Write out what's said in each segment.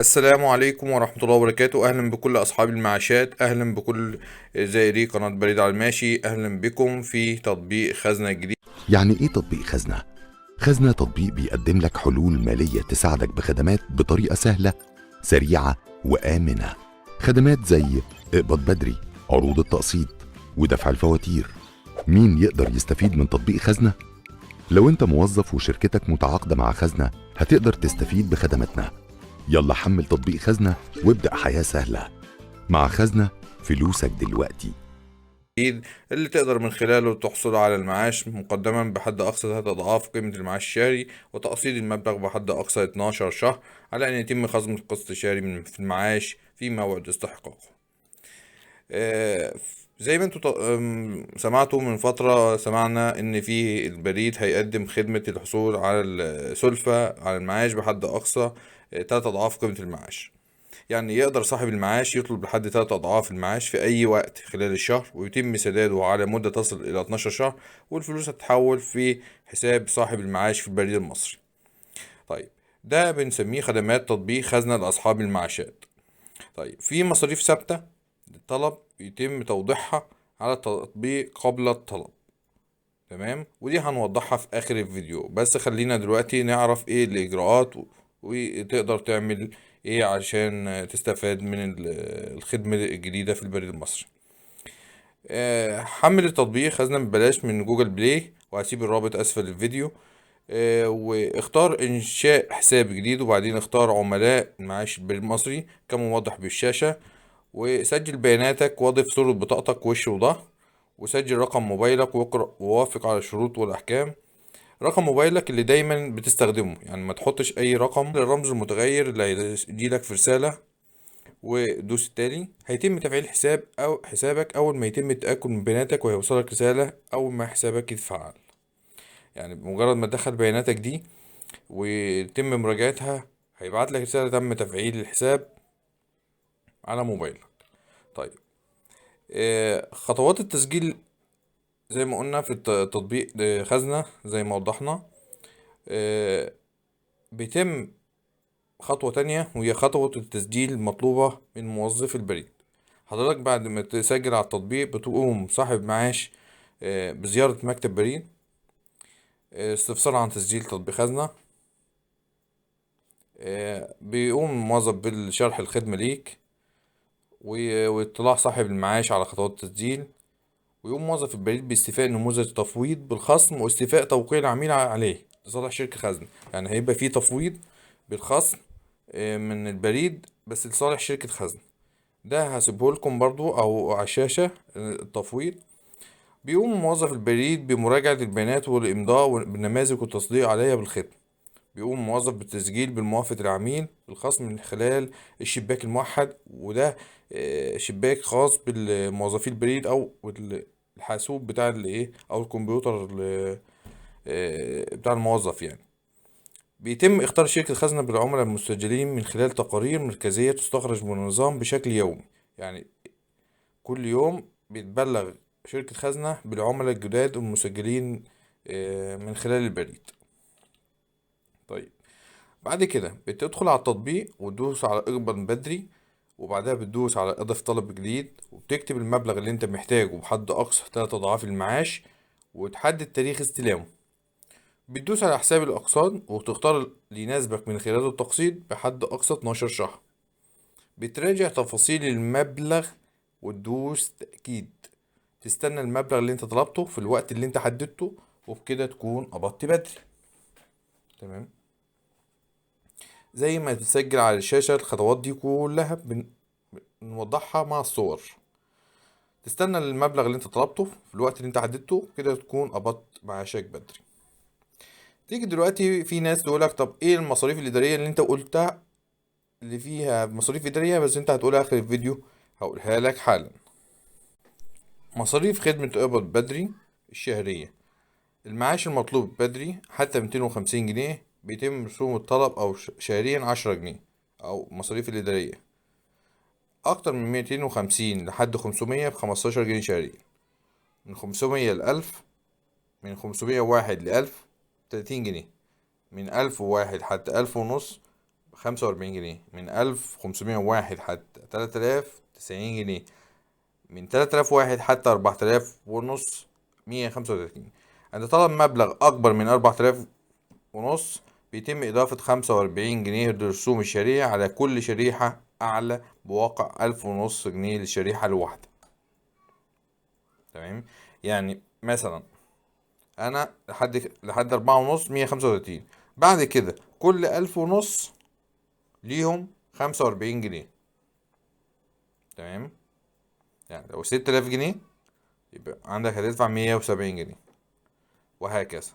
السلام عليكم ورحمة الله وبركاته. أهلا بكل أصحاب المعاشات، أهلا بكل زائري قناة بريد على الماشي، أهلا بكم في تطبيق خزنة جديد. يعني ايه تطبيق خزنة؟ خزنة تطبيق بيقدم لك حلول مالية تساعدك بخدمات بطريقة سهلة سريعة وآمنة. خدمات زي اقبض بدري، عروض التقسيط، ودفع الفواتير. مين يقدر يستفيد من تطبيق خزنة؟ لو انت موظف وشركتك متعاقدة مع خزنة هتقدر تستفيد بخدماتنا. يلا حمل تطبيق خزنة وابدأ حياة سهلة. مع خزنة فلوسك دلوقتي. اللي تقدر من خلاله تحصل على المعاش مقدما بحد أقصى 3 أضعاف قيمة المعاش الشهري، وتقسيط المبلغ بحد أقصى 12 شهر، على أن يتم خصم القسط الشهري في المعاش في موعد استحقاقه. آه، زي ما انتوا سمعتوا من فترة، سمعنا ان في البريد هيقدم خدمة الحصول على السلفة على المعاش بحد اقصى 3 اضعاف قيمة المعاش. يعني يقدر صاحب المعاش يطلب لحد 3 اضعاف المعاش في اي وقت خلال الشهر، ويتم سداده على مدة تصل الى 12 شهر، والفلوس هتتحول في حساب صاحب المعاش في البريد المصري. طيب، ده بنسميه خدمات تطبيق خزنة لأصحاب المعاشات. طيب، في مصاريف ثابتة للطلب يتم توضيحها على التطبيق قبل الطلب. تمام، ودي هنوضحها في آخر الفيديو، بس خلينا دلوقتي نعرف ايه الإجراءات وتقدر تعمل ايه عشان تستفاد من الخدمة الجديدة في البريد المصري. حمل التطبيق خزنة ببلاش من جوجل بلاي، وهسيب الرابط أسفل الفيديو. واختار إنشاء حساب جديد، وبعدين اختار عملاء معاش البريد المصري كما موضح بالشاشة، وسجل بياناتك واضف صورة بطاقتك وش وظهر، وسجل رقم موبايلك واقرأ ووافق على الشروط والأحكام. رقم موبايلك اللي دايما بتستخدمه، يعني ما تحطش أي رقم. الرمز المتغير اللي هيجيلك في رسالة، ودوس التالي. هيتم تفعيل حسابك أول ما يتم التأكد من بياناتك، وهيوصلك رسالة أول ما حسابك يتفعل. يعني بمجرد ما تدخل بياناتك دي ويتم مراجعتها، هيبعت لك رسالة تم تفعيل الحساب على موبايلك. طيب، خطوات التسجيل زي ما قلنا في التطبيق خزنة زي ما وضحنا. آه، بيتم خطوة تانية، وهي خطوة التسجيل المطلوبة من موظف البريد. حضرتك بعد ما تسجل على التطبيق بتقوم صاحب معاش بزيارة مكتب بريد، استفسار عن تسجيل تطبيق خزنة. بيقوم الموظف بالشرح الخدمة ليك، واطلاع صاحب المعاش على خطوات التسجيل، ويقوم موظف البريد باستيفاء نموذج تفويض بالخصم، واستيفاء توقيع العميل عليه لصالح شركة خزنة. يعني هيبقى فيه تفويض بالخصم من البريد بس لصالح شركة خزنة. ده هسيبه لكم برضو او على الشاشة التفويض. بيقوم موظف البريد بمراجعة البيانات والإمضاء بالنماذج والتصديق عليها بالختم. بيقوم موظف بالتسجيل بالموافقة العميل بالخصم من خلال الشباك الموحد، وده شباك خاص بالموظفين البريد او الحاسوب بتاع الايه او الكمبيوتر بتاع الموظف يعني. بيتم اختار شركة خزنة بالعملاء المسجلين من خلال تقارير مركزية تستخرج من النظام بشكل يومي. يعني كل يوم بيتبلغ شركة خزنة بالعملاء الجداد المسجلين من خلال البريد. طيب، بعد كده بتدخل على التطبيق وتدوس على اقبض بدري، وبعدها بتدوس على اضف طلب جديد، وبتكتب المبلغ اللي انت محتاجه بحد اقصى 3 اضعاف المعاش، وتحدد تاريخ استلامه. بتدوس على حساب الاقساط وتختار اللي يناسبك من خلاله التقسيط بحد اقصى 12 شهر. بتراجع تفاصيل المبلغ وتدوس تأكيد. تستنى المبلغ اللي انت طلبته في الوقت اللي انت حددته، وبكده تكون قبضت بدري. تمام، زي ما تسجل على الشاشة الخطوات دي كلها بنوضحها مع الصور. تستنى المبلغ اللي انت طلبته في الوقت اللي انت حددته، كده تكون قبضت معاشك بدري. تيجي دلوقتي في ناس تقولك طب ايه المصاريف الإدارية اللي انت قلتها، اللي فيها مصاريف إدارية بس انت هتقولها آخر الفيديو. هقولها لك حالا. مصاريف خدمة اقبض بدري الشهرية: المعاش المطلوب بدري حتى 250 جنيه، بيتم رسوم الطلب أو شهريا 10 جنيه، أو مصاريف الإدارية أكتر من 250 لحد 500 ب15 جنيه شهريا، من 500 ل1000، من 501 ل1000 30 جنيه، من 1001 حتى 1500 45 جنيه، من 1501 حتى 3000 90 جنيه، من 3001 حتى 4000 ونص 135. عند طلب مبلغ أكبر من 4000 ونص بيتم إضافة 45 جنيه لرسوم الشريحة على كل شريحة أعلى بواقع 1500 جنيه للشريحة الواحدة. تمام. يعني مثلا أنا لحد 4 ونص 135، بعد كده كل 1000 ونص ليهم 45 جنيه. تمام. يعني لو 6000 جنيه يبقى عندك هتدفع 170 جنيه، وهكذا.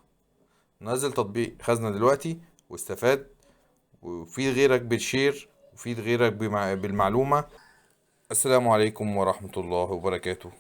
نزل تطبيق خزنة دلوقتي واستفاد، وفيد غيرك بالشير، وفيد غيرك بالمعلومة. السلام عليكم ورحمة الله وبركاته.